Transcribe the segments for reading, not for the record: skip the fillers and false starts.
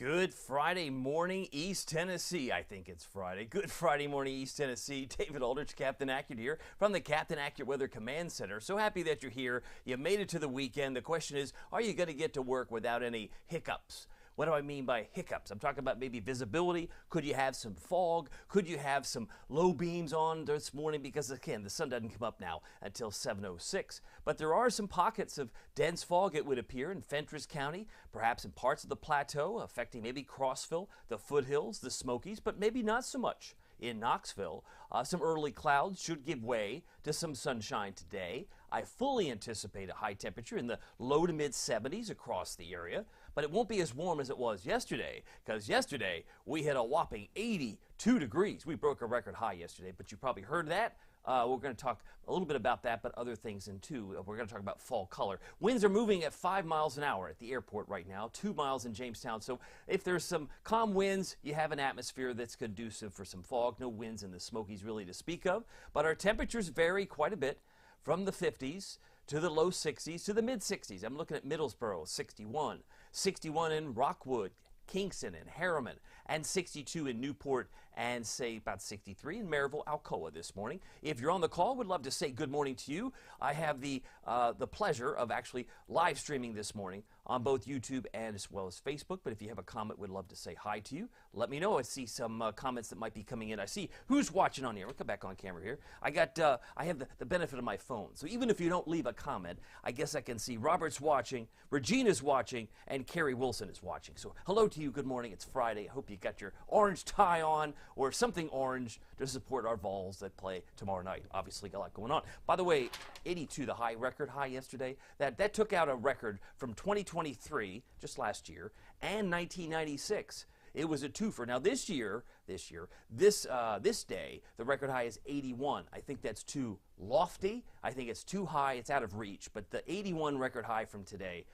Good Friday morning, East Tennessee. I think it's Friday. Good Friday morning, East Tennessee. David Aldrich, Captain Accurate here from the Captain Accurate Weather Command Center. So happy that you're here. You made it to the weekend. The question is, are you going to get to work without any hiccups? What do I mean by hiccups? I'm talking about maybe visibility. Could you have some fog? Could you have some low beams on this morning? Because again, the sun doesn't come up now until 7:06. But there are some pockets of dense fog, it would appear, in Fentress County, perhaps in parts of the plateau, affecting maybe Crossville, the foothills, the Smokies, but maybe not so much in Knoxville. Some early clouds should give way to some sunshine today. I fully anticipate a high temperature in the low to mid 70s across the area, but it won't be as warm as it was yesterday, because yesterday we hit a whopping 82 degrees. We broke a record high yesterday, but you probably heard that. We're going to talk a little bit about that, but other things in too. We're going to talk about fall color. Winds are moving at 5 miles an hour at the airport right now, 2 miles in Jamestown. So if there's some calm winds, you have an atmosphere that's conducive for some fog. No winds in the Smokies really to speak of, but our temperatures vary quite a bit from the 50s to the low 60s to the mid 60s. I'm looking at Middlesboro, 61, 61 in Rockwood, Kingston and Harriman, and 62 in Newport, and say about 63 in Maryville, Alcoa this morning. If you're on the call, would love to say good morning to you. I have the pleasure of actually live streaming this morning on both YouTube and as well as Facebook. But if you have a comment, would love to say hi to you. Let me know. I see some comments that might be coming in. I see who's watching on here. We'll come back on camera here. I have the benefit of my phone, so even if you don't leave a comment, I guess I can see Robert's watching, Regina's watching, and Carrie Wilson is watching. So hello to you. Good morning. It's Friday. I hope you got your orange tie on or something orange to support our Vols that play tomorrow night. Obviously, got a lot going on. By the way, 82, the record high yesterday. That took out a record from 2023, just last year, and 1996. It was a twofer. Now this day, the record high is 81. I think that's too lofty. I think it's too high. It's out of reach. But the 81 record high from today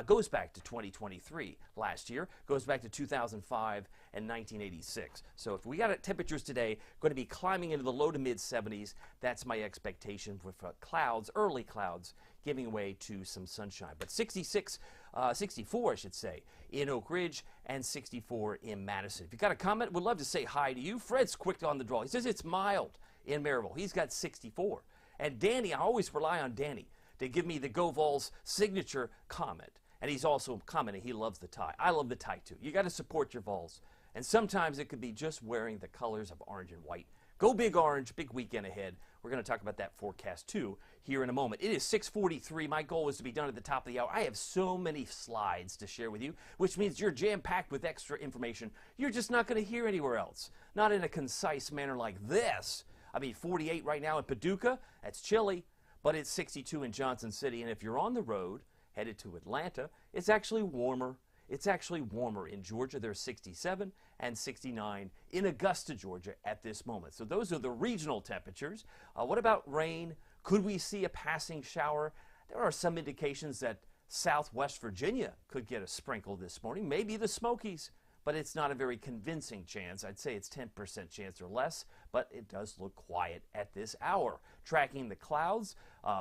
goes back to 2023 last year, goes back to 2005 and 1986. So if we got temperatures today going to be climbing into the low to mid 70s, that's my expectation with clouds, early clouds, giving way to some sunshine. But 64, I should say, in Oak Ridge and 64 in Madison. If you got a comment, would love to say hi to you. Fred's quick on the draw. He says it's mild in Maryville. He's got 64. And Danny, I always rely on Danny to give me the Go Vols signature comment. And he's also commenting he loves the tie. I love the tie too. You got to support your Vols. And sometimes it could be just wearing the colors of orange and white. Go Big Orange, big weekend ahead. We're going to talk about that forecast too here in a moment. It is 6:43. My goal is to be done at the top of the hour. I have so many slides to share with you, which means you're jam-packed with extra information you're just not going to hear anywhere else. Not in a concise manner like this. I mean, 48 right now in Paducah. That's chilly. But it's 62 in Johnson City, and if you're on the road, headed to Atlanta, it's actually warmer. It's actually warmer in Georgia. There's 67 and 69 in Augusta, Georgia at this moment. So those are the regional temperatures. What about rain? Could we see a passing shower? There are some indications that Southwest Virginia could get a sprinkle this morning, maybe the Smokies, but it's not a very convincing chance. I'd say it's 10% chance or less, but it does look quiet at this hour. Tracking the clouds,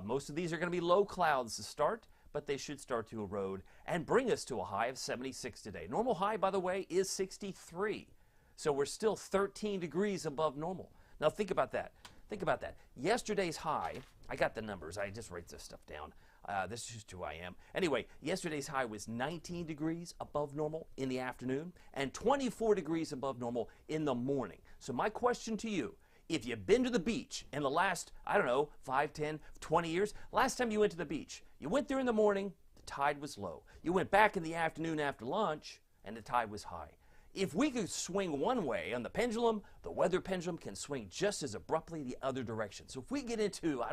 most of these are going to be low clouds to start, but they should start to erode and bring us to a high of 76 today. Normal high, by the way, is 63. So we're still 13 degrees above normal. Now think about that. Think about that. Yesterday's high, I got the numbers. I just write this stuff down. This is just who I am. Anyway, yesterday's high was 19 degrees above normal in the afternoon and 24 degrees above normal in the morning. So my question to you, if you've been to the beach in the last, 5, 10, 20 years, last time you went to the beach, you went there in the morning, the tide was low. You went back in the afternoon after lunch, and the tide was high. If we could swing one way on the pendulum, the weather pendulum can swing just as abruptly the other direction. So if we get into,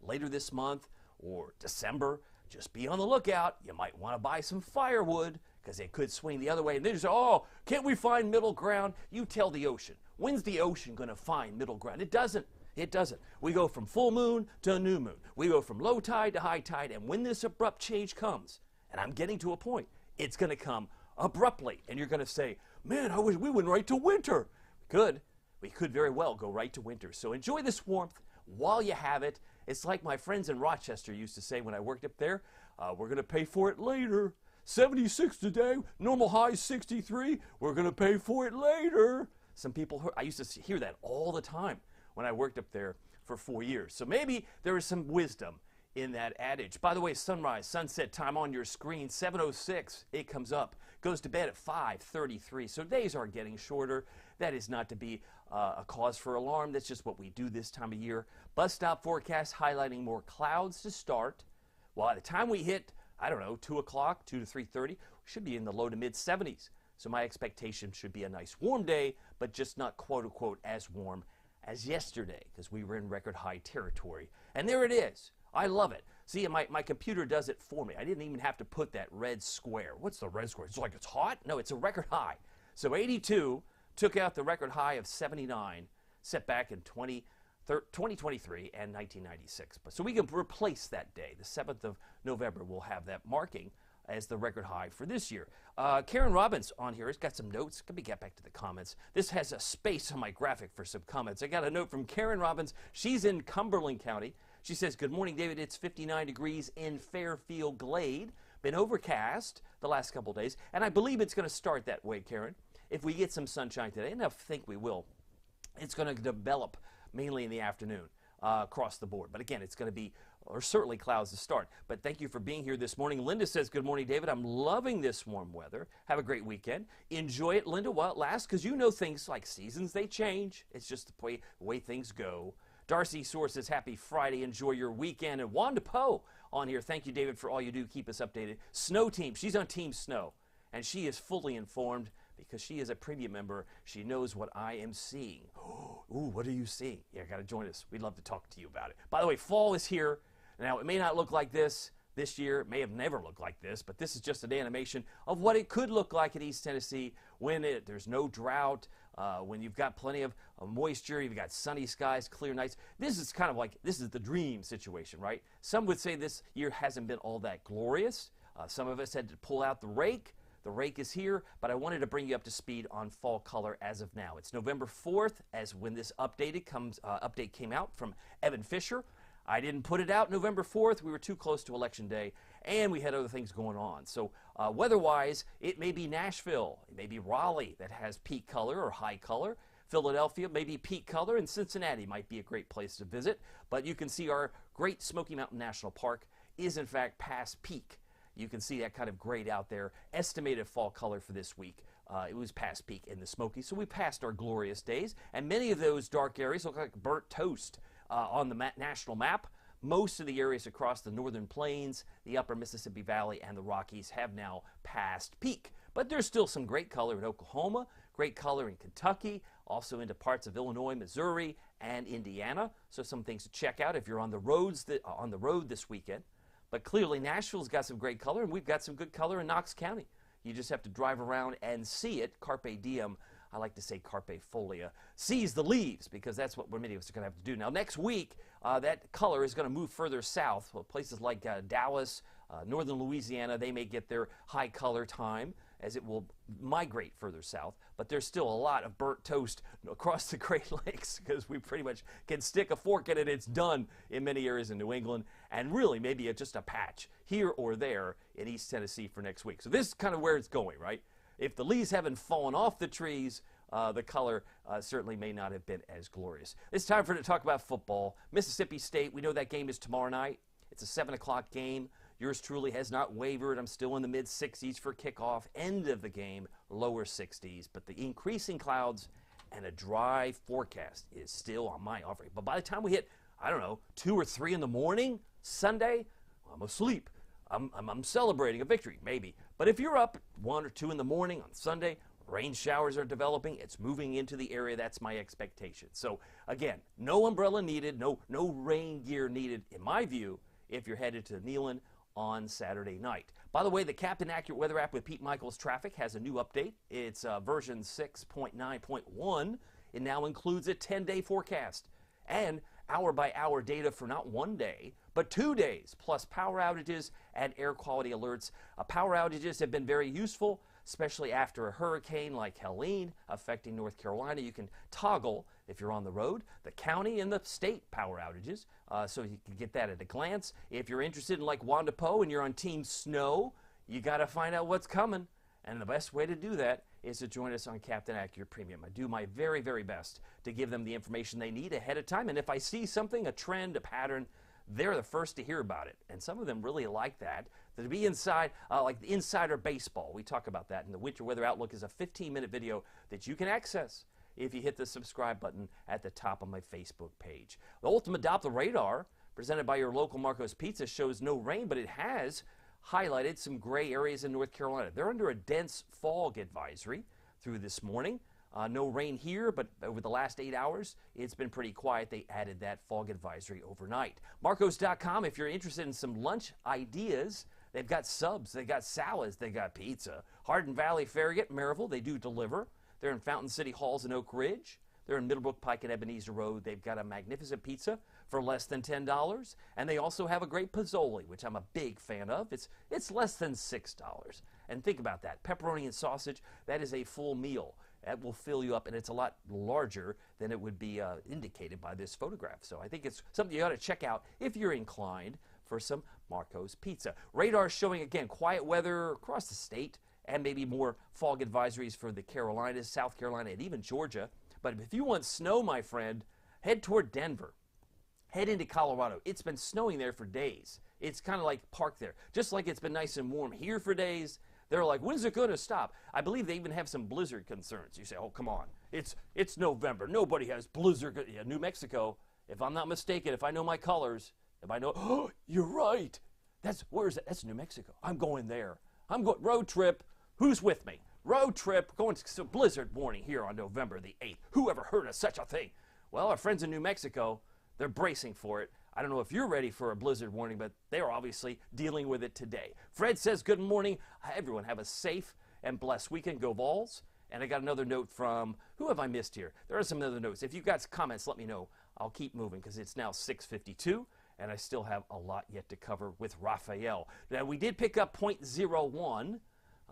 later this month or December, just be on the lookout. You might want to buy some firewood because it could swing the other way. And then you say, oh, can't we find middle ground? You tell the ocean. When's the ocean going to find middle ground? It doesn't. It doesn't. We go from full moon to new moon. We go from low tide to high tide. And when this abrupt change comes, and I'm getting to a point, it's going to come abruptly. And you're going to say, man, I wish we went right to winter. We could very well go right to winter. So enjoy this warmth while you have it. It's like my friends in Rochester used to say when I worked up there, we're going to pay for it later. 76 today, normal high 63, we're going to pay for it later. Some people, I used to hear that all the time when I worked up there for 4 years. So maybe there is some wisdom in that adage. By the way, sunrise, sunset time on your screen, 7:06, it comes up. Goes to bed at 5:33. So days are getting shorter. That is not to be a cause for alarm. That's just what we do this time of year. Bus stop forecast highlighting more clouds to start. Well, by the time we hit, I don't know, 2 o'clock, 2 to 3:30, we should be in the low to mid 70s. So my expectation should be a nice warm day, but just not quote unquote as warm as yesterday because we were in record high territory. And there it is. I love it. See, my computer does it for me. I didn't even have to put that red square. What's the red square? It's like it's hot? No, it's a record high. So 82 took out the record high of 79 set back in 2023 and 1996. So we can replace that day. The 7th of November will have that marking as the record high for this year. Karen Robbins on here has got some notes. Let me get back to the comments. This has a space on my graphic for some comments. I got a note from Karen Robbins. She's in Cumberland County. She says, good morning, David. It's 59 degrees in Fairfield Glade. Been overcast the last couple days, and I believe it's going to start that way, Karen. If we get some sunshine today, and I think we will, it's going to develop mainly in the afternoon across the board. But again, it's going to be, or certainly clouds to start. But thank you for being here this morning. Linda says, good morning, David. I'm loving this warm weather. Have a great weekend. Enjoy it, Linda, while it lasts, because you know things like seasons, they change. It's just the way things go. Darcy Source says, happy Friday. Enjoy your weekend. And Wanda Poe on here. Thank you, David, for all you do. Keep us updated. Snow Team. She's on Team Snow, and she is fully informed because she is a premium member. She knows what I am seeing. Ooh, what are you seeing? Yeah, got to join us. We'd love to talk to you about it. By the way, fall is here. Now, it may not look like this year. It may have never looked like this, but this is just an animation of what it could look like in East Tennessee when there's no drought, when you've got plenty of moisture, you've got sunny skies, clear nights. This is kind of like, this is the dream situation, right? Some would say this year hasn't been all that glorious. Some of us had to pull out the rake. The rake is here, but I wanted to bring you up to speed on fall color as of now. It's November 4th as when this update came out from Evan Fisher. I didn't put it out November 4th. We were too close to Election Day, and we had other things going on. So weather-wise, it may be Nashville, it may be Raleigh that has peak color or high color. Philadelphia may be peak color, and Cincinnati might be a great place to visit. But you can see our great Smoky Mountain National Park is, in fact, past peak. You can see that kind of grade out there. Estimated fall color for this week. It was past peak in the Smokies, so we passed our glorious days. And many of those dark areas look like burnt toast on the national map. Most of the areas across the northern plains, the upper Mississippi Valley, and the Rockies have now passed peak. But there's still some great color in Oklahoma, great color in Kentucky, also into parts of Illinois, Missouri, and Indiana. So some things to check out if you're on the road this weekend. But clearly, Nashville's got some great color, and we've got some good color in Knox County. You just have to drive around and see it. Carpe diem. I like to say carpe folia. Seize the leaves, because that's what many of us are going to have to do. Now, next week, that color is going to move further south. Well, places like Dallas, northern Louisiana, they may get their high color time as it will migrate further south. But there's still a lot of burnt toast across the Great Lakes because we pretty much can stick a fork in it. It's done in many areas in New England, and really maybe just a patch here or there in East Tennessee for next week. So this is kind of where it's going, right? If the leaves haven't fallen off the trees, the color certainly may not have been as glorious. It's time to talk about football. Mississippi State, we know that game is tomorrow night. It's a 7 o'clock game. Yours truly has not wavered. I'm still in the mid-60s for kickoff. End of the game, lower 60s. But the increasing clouds and a dry forecast is still on my offering. But by the time we hit, I don't know, 2 or 3 in the morning, Sunday, I'm asleep. I'm celebrating a victory, maybe. But if you're up 1 or 2 in the morning on Sunday, rain showers are developing. It's moving into the area. That's my expectation. So, again, no umbrella needed, no rain gear needed, in my view, if you're headed to Neyland on Saturday night. By the way, the Captain Accurate Weather app with Pete Michaels Traffic has a new update. It's version 6.9.1. It now includes a 10-day forecast and hour-by-hour data for not 1 day, but 2 days, plus power outages and air quality alerts. Power outages have been very useful, especially after a hurricane like Helene affecting North Carolina. You can toggle, if you're on the road, the county and the state power outages, so you can get that at a glance. If you're interested in like Wanda Poe and you're on Team Snow, you got to find out what's coming. And the best way to do that is to join us on Captain Accurate Premium. I do my very, very best to give them the information they need ahead of time. And if I see something, a trend, a pattern, they're the first to hear about it. And some of them really like that. To be inside, like the Insider Baseball, we talk about that. And the Winter Weather Outlook is a 15-minute video that you can access if you hit the subscribe button at the top of my Facebook page. The Ultimate Doppler Radar, presented by your local Marco's Pizza, shows no rain, but it has highlighted some gray areas in North Carolina. They're under a dense fog advisory through this morning. No rain here, but over the last 8 hours, it's been pretty quiet. They added that fog advisory overnight. Marcos.com, if you're interested in some lunch ideas, they've got subs, they've got salads, they've got pizza. Hardin Valley, Farragut, Maryville, they do deliver. They're in Fountain City Halls in Oak Ridge. They're in Middlebrook Pike and Ebenezer Road. They've got a magnificent pizza for less than $10. And they also have a great Pozzoli, which I'm a big fan of. It's less than $6. And think about that. Pepperoni and sausage, that is a full meal. That will fill you up, and it's a lot larger than it would be indicated by this photograph. So I think it's something you ought to check out if you're inclined for some Marco's Pizza. Radar showing, again, quiet weather across the state and maybe more fog advisories for the Carolinas, South Carolina, and even Georgia. But if you want snow, my friend, head toward Denver. Head into Colorado. It's been snowing there for days. It's kind of like parked there. Just like it's been nice and warm here for days, they're like, when's it going to stop? I believe they even have some blizzard concerns. You say, oh, come on. It's November. Nobody has blizzard. Yeah, New Mexico, if I'm not mistaken, if I know my colors, if I know, oh, you're right. Where is that? That's New Mexico. I'm going there. I'm going, road trip. Who's with me? Road trip, going to blizzard warning here on November the 8th. Who ever heard of such a thing? Well, our friends in New Mexico, they're bracing for it. I don't know if you're ready for a blizzard warning, but they're obviously dealing with it today. Fred says, good morning. Everyone have a safe and blessed weekend. Go Vols. And I got another note from, who have I missed here? There are some other notes. If you've got comments, let me know. I'll keep moving because it's now 6:52, and I still have a lot yet to cover with Rafael. Now, we did pick up 0.01.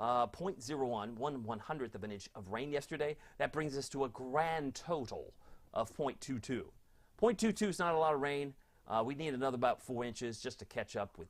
0.01, 1/100th of an inch of rain yesterday. That brings us to a grand total of 0.22. 0.22 is not a lot of rain. We need another about 4 inches just to catch up with,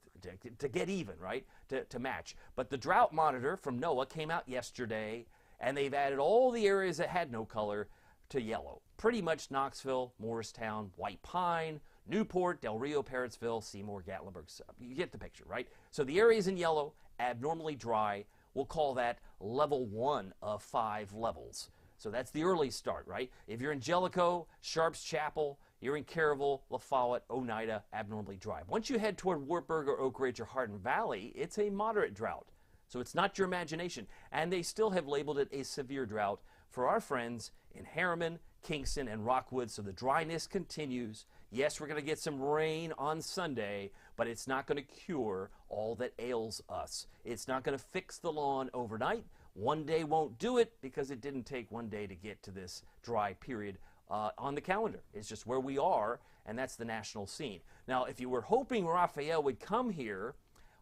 to get even, right? To match. But the drought monitor from NOAA came out yesterday, and they've added all the areas that had no color to yellow. Pretty much Knoxville, Morristown, White Pine, Newport, Del Rio, Parrotsville, Seymour, Gatlinburg. You get the picture, right? So the areas in yellow, abnormally dry. We'll call that level 1 of 5 levels. So that's the early start, right? If you're in Jellicoe, Sharps Chapel, you're in Caryville, La Follette, Oneida, abnormally dry. Once you head toward Wartburg or Oak Ridge or Hardin Valley, it's a moderate drought. So it's not your imagination. And they still have labeled it a severe drought for our friends in Harriman, Kingston, and Rockwood. So the dryness continues. Yes, we're going to get some rain on Sunday, but it's not going to cure all that ails us. It's not going to fix the lawn overnight. One day won't do it because it didn't take one day to get to this dry period on the calendar. It's just where we are, and that's the national scene. Now, if you were hoping Rafael would come here,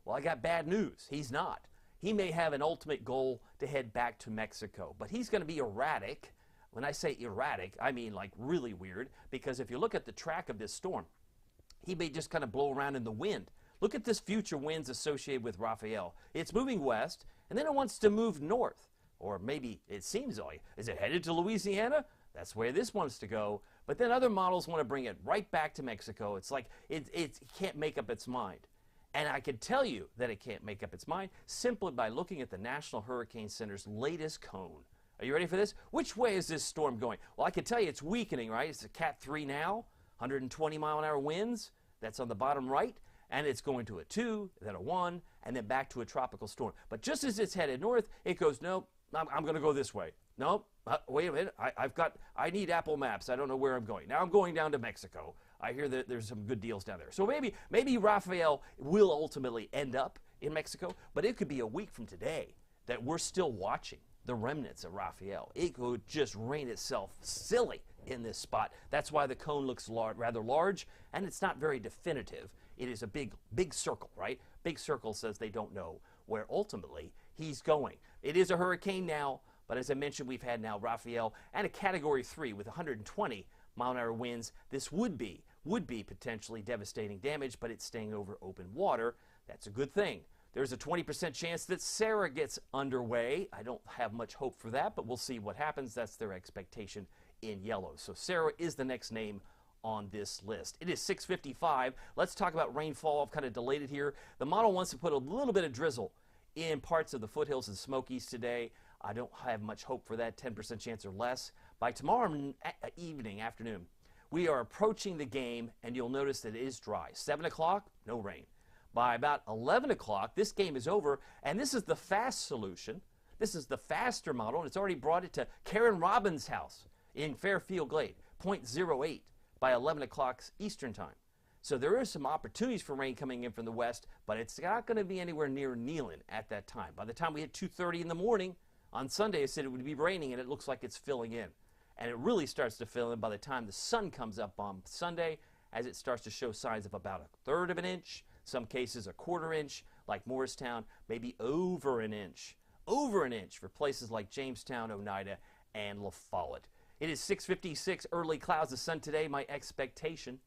well, I got bad news. He's not. He may have an ultimate goal to head back to Mexico, but he's going to be erratic. When I say erratic, I mean like really weird, because if you look at the track of this storm, he may just kind of blow around in the wind. Look at this future winds associated with Rafael. It's moving west, and then it wants to move north. Or maybe it seems like, is it headed to Louisiana? That's where this wants to go. But then other models want to bring it right back to Mexico. It's like it can't make up its mind. And I can tell you that it can't make up its mind simply by looking at the National Hurricane Center's latest cone. Are you ready for this? Which way is this storm going? Well, I can tell you it's weakening, right? It's a Cat 3 now, 120-mile-an-hour winds. That's on the bottom right. And it's going to a 2, then a 1, and then back to a tropical storm. But just as it's headed north, it goes, nope, I'm going to go this way. Nope, wait a minute. I need Apple Maps. I don't know where I'm going. Now I'm going down to Mexico. I hear that there's some good deals down there. So maybe Rafael will ultimately end up in Mexico, but it could be a week from today that we're still watching the remnants of Rafael. It could just rain itself silly in this spot. That's why the cone looks rather large, and it's not very definitive. It is a big circle, right? Big circle says they don't know where ultimately he's going. It is a hurricane now, but as I mentioned, we've had now Rafael and a Category 3 with 120-mile-an-hour winds. This would be potentially devastating damage, but it's staying over open water. That's a good thing. There's a 20% chance that Sarah gets underway. I don't have much hope for that, but we'll see what happens. That's their expectation in yellow. So Sarah is the next name on this list. It is 6:55. Let's talk about rainfall. I've kind of delayed it here. The model wants to put a little bit of drizzle in parts of the foothills and Smokies today. I don't have much hope for that, 10% chance or less. By tomorrow afternoon, we are approaching the game, and you'll notice that it is dry. 7 o'clock, no rain. By about 11 o'clock, this game is over, and this is the fast solution. This is the faster model, and it's already brought it to Karen Robbins' house in Fairfield Glade, 0.08 by 11 o'clock Eastern time. So there are some opportunities for rain coming in from the west, but it's not going to be anywhere near Neyland at that time. By the time we hit 2:30 in the morning on Sunday, I said it would be raining, and it looks like it's filling in. And it really starts to fill in by the time the sun comes up on Sunday, as it starts to show signs of about 1/3 of an inch, some cases 1/4 inch, like Morristown, maybe over an inch for places like Jamestown, Oneida, and La Follette. It is 6:56, early clouds of sun today. My expectation,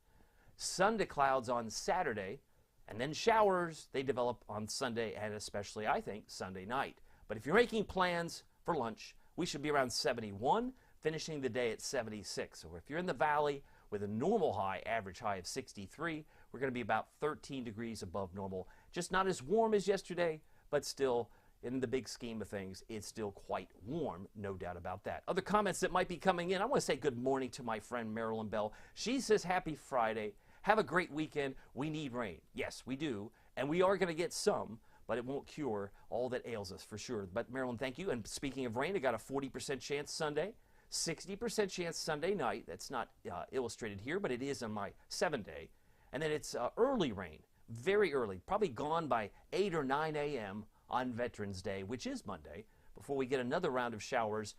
sun to clouds on Saturday, and then showers. They develop on Sunday, and especially, I think, Sunday night. But if you're making plans for lunch, we should be around 71, finishing the day at 76. So if you're in the valley with a normal high, average high of 63, we're going to be about 13 degrees above normal. Just not as warm as yesterday, but still, in the big scheme of things, it's still quite warm, no doubt about that. Other comments that might be coming in, I want to say good morning to my friend Marilyn Bell. She says, happy Friday. Have a great weekend. We need rain. Yes, we do. And we are going to get some, but it won't cure all that ails us for sure. But Marilyn, thank you. And speaking of rain, I got a 40% chance Sunday, 60% chance Sunday night. That's not illustrated here, but it is on my 7-day. And then it's early rain, very early, probably gone by 8 or 9 a.m. on Veterans Day, which is Monday, before we get another round of showers,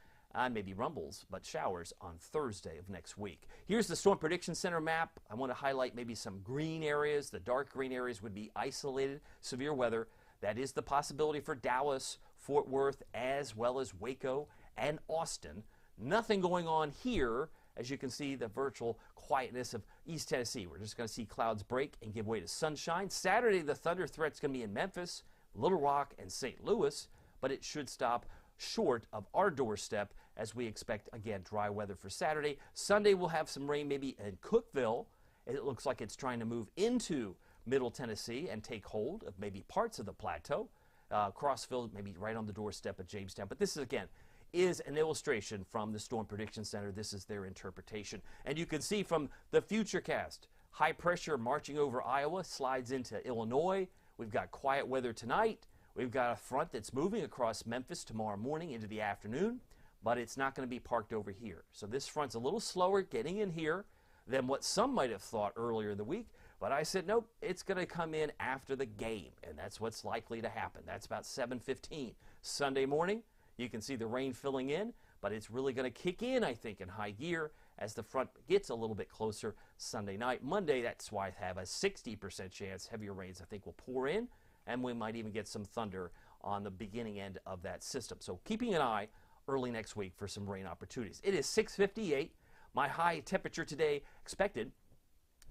maybe rumbles, but showers on Thursday of next week. Here's the Storm Prediction Center map. I want to highlight maybe some green areas. The dark green areas would be isolated severe weather. That is the possibility for Dallas, Fort Worth, as well as Waco and Austin. Nothing going on here. As you can see, the virtual quietness of East Tennessee. We're just going to see clouds break and give way to sunshine. Saturday, the thunder threat's going to be in Memphis, Little Rock, and St. Louis, but it should stop short of our doorstep as we expect, again, dry weather for Saturday. Sunday, we'll have some rain maybe in Cookeville. It looks like it's trying to move into Middle Tennessee and take hold of maybe parts of the plateau. Crossville, maybe right on the doorstep of Jamestown. But this is, again, is an illustration from the Storm Prediction Center. This is their interpretation. And you can see from the Futurecast, high pressure marching over Iowa, slides into Illinois. We've got quiet weather tonight. We've got a front that's moving across Memphis tomorrow morning into the afternoon, but it's not going to be parked over here. So this front's a little slower getting in here than what some might have thought earlier in the week. But I said, nope, it's going to come in after the game, and that's what's likely to happen. That's about 7:15 Sunday morning. You can see the rain filling in, but it's really going to kick in, I think, in high gear as the front gets a little bit closer Sunday night. Monday, that's why I have a 60% chance heavier rains, I think, will pour in, and we might even get some thunder on the beginning end of that system. So keeping an eye early next week for some rain opportunities. It is 6:58. My high temperature today expected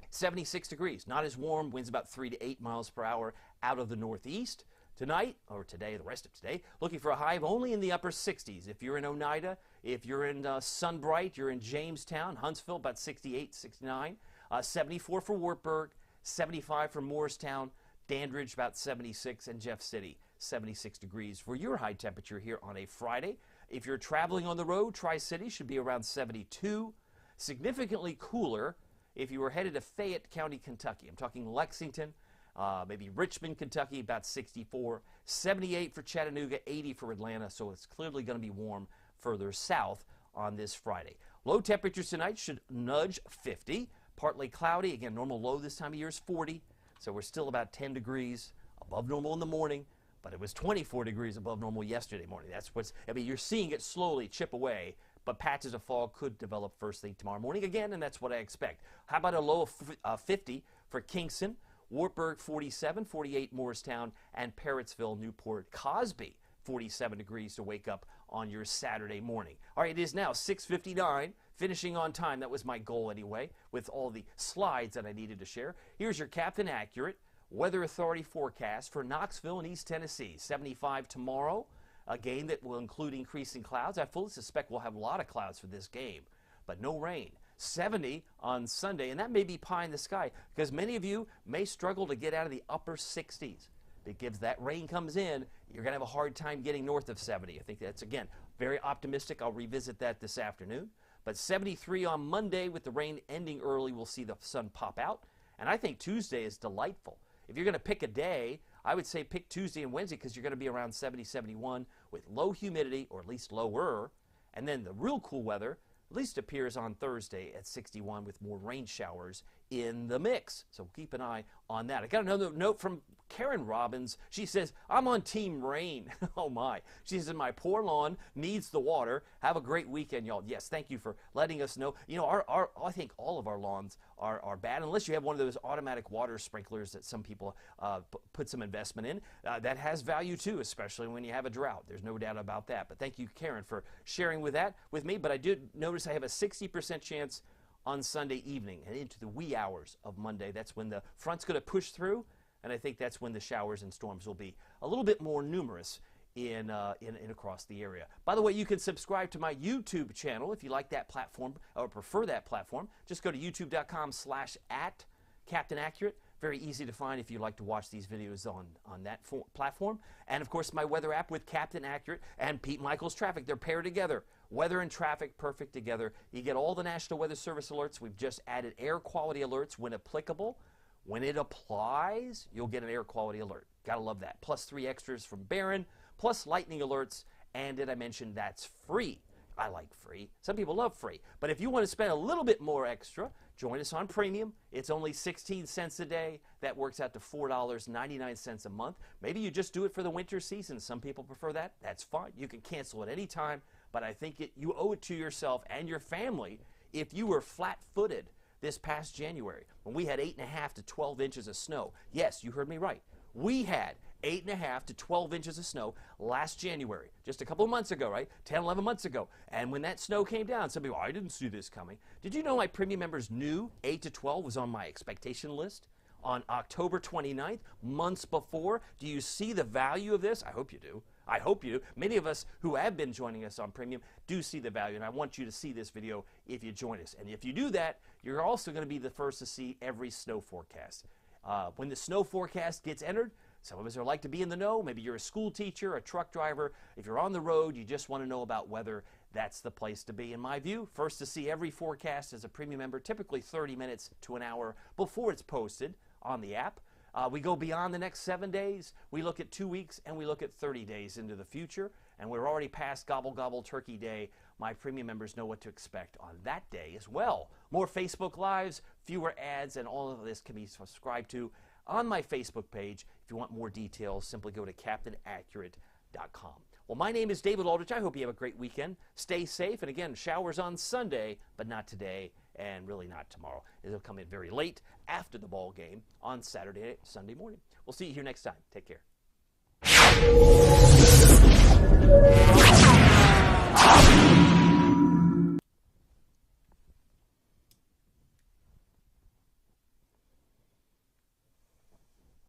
76 degrees. Not as warm, winds about 3 to 8 miles per hour out of the northeast. Tonight, or today, the rest of today, looking for a high of only in the upper 60s. If you're in Oneida, if you're in Sunbright, you're in Jamestown, Huntsville, about 68, 69. 74 for Wartburg, 75 for Morristown, Dandridge, about 76, and Jeff City, 76 degrees for your high temperature here on a Friday. If you're traveling on the road, Tri-City should be around 72. Significantly cooler if you were headed to Fayette County, Kentucky. I'm talking Lexington, maybe Richmond, Kentucky, about 64, 78 for Chattanooga, 80 for Atlanta, so it's clearly going to be warm further south on this Friday. Low temperatures tonight should nudge 50, partly cloudy. Again, normal low this time of year is 40, so we're still about 10 degrees above normal in the morning, but it was 24 degrees above normal yesterday morning. That's what's, I mean, you're seeing it slowly chip away, but patches of fog could develop first thing tomorrow morning again, and that's what I expect. How about a low of 50 for Kingston, Wartburg 47, 48 Morristown, and Parrottsville, Newport, Cosby 47 degrees to wake up on your Saturday morning. All right, it is now 6:59, finishing on time. That was my goal anyway, with all the slides that I needed to share. Here's your Captain Accurate Weather Authority forecast for Knoxville and East Tennessee. 75 tomorrow, a game that will include increasing clouds. I fully suspect we'll have a lot of clouds for this game, but no rain. 70 on Sunday, and that may be pie in the sky because many of you may struggle to get out of the upper 60s. Because that rain comes in, you're going to have a hard time getting north of 70. I think that's, again, very optimistic. I'll revisit that this afternoon. But 73 on Monday with the rain ending early, we'll see the sun pop out. And I think Tuesday is delightful. If you're going to pick a day, I would say pick Tuesday and Wednesday because you're going to be around 70, 71 with low humidity, or at least lower. And then the real cool weather at least appears on Thursday at 61 with more rain showers in the mix. So keep an eye on that. I got another note from Karen Robbins. She says, I'm on Team Rain. Oh my. She says, my poor lawn needs the water. Have a great weekend, y'all. Yes, thank you for letting us know. You know, I think all of our lawns are bad, unless you have one of those automatic water sprinklers that some people put some investment in. That has value too, especially when you have a drought. There's no doubt about that. But thank you, Karen, for sharing with me. But I did notice I have a 60% chance on Sunday evening and into the wee hours of Monday. That's when the front's going to push through, and I think that's when the showers and storms will be a little bit more numerous in across the area. By the way, you can subscribe to my YouTube channel if you like that platform or prefer that platform. Just go to youtube.com/@CaptainAccurate. Very easy to find if you like to watch these videos on that platform. And of course, my weather app with Captain Accurate and Pete Michaels Traffic. They're paired together. Weather and traffic perfect together. You get all the National Weather Service alerts. We've just added air quality alerts when applicable. When it applies, you'll get an air quality alert. Gotta love that. Plus 3 extras from Barron, plus lightning alerts. And did I mention that's free? I like free. Some people love free. But if you want to spend a little bit more extra, join us on Premium. It's only 16 cents a day. That works out to $4.99 a month. Maybe you just do it for the winter season. Some people prefer that. That's fine. You can cancel at any time. But I think you owe it to yourself and your family if you were flat-footed this past January when we had 8.5 to 12 inches of snow. Yes, you heard me right. We had 8.5 to 12 inches of snow last January, just a couple of months ago, right? 10, 11 months ago. And when that snow came down, some people, I didn't see this coming. Did you know my premium members knew 8 to 12 was on my expectation list on October 29th, months before? Do you see the value of this? I hope you do. I hope you do. Many of us who have been joining us on Premium do see the value, and I want you to see this video if you join us. And if you do that, you're also going to be the first to see every snow forecast. When the snow forecast gets entered, some of us are like to be in the know. Maybe you're a school teacher, a truck driver. If you're on the road, you just want to know about weather, that's the place to be, in my view. First to see every forecast as a premium member, typically 30 minutes to an hour before it's posted on the app. We go beyond the next 7 days. We look at 2 weeks, and we look at 30 days into the future. And we're already past Gobble Gobble Turkey Day. My premium members know what to expect on that day as well. More Facebook Lives, fewer ads, and all of this can be subscribed to on my Facebook page. If you want more details, simply go to CaptainAccurate.com. Well, my name is David Aldrich. I hope you have a great weekend. Stay safe. And again, showers on Sunday, but not today, and really not tomorrow. It'll come in very late after the ball game on Saturday, Sunday morning. We'll see you here next time. Take care.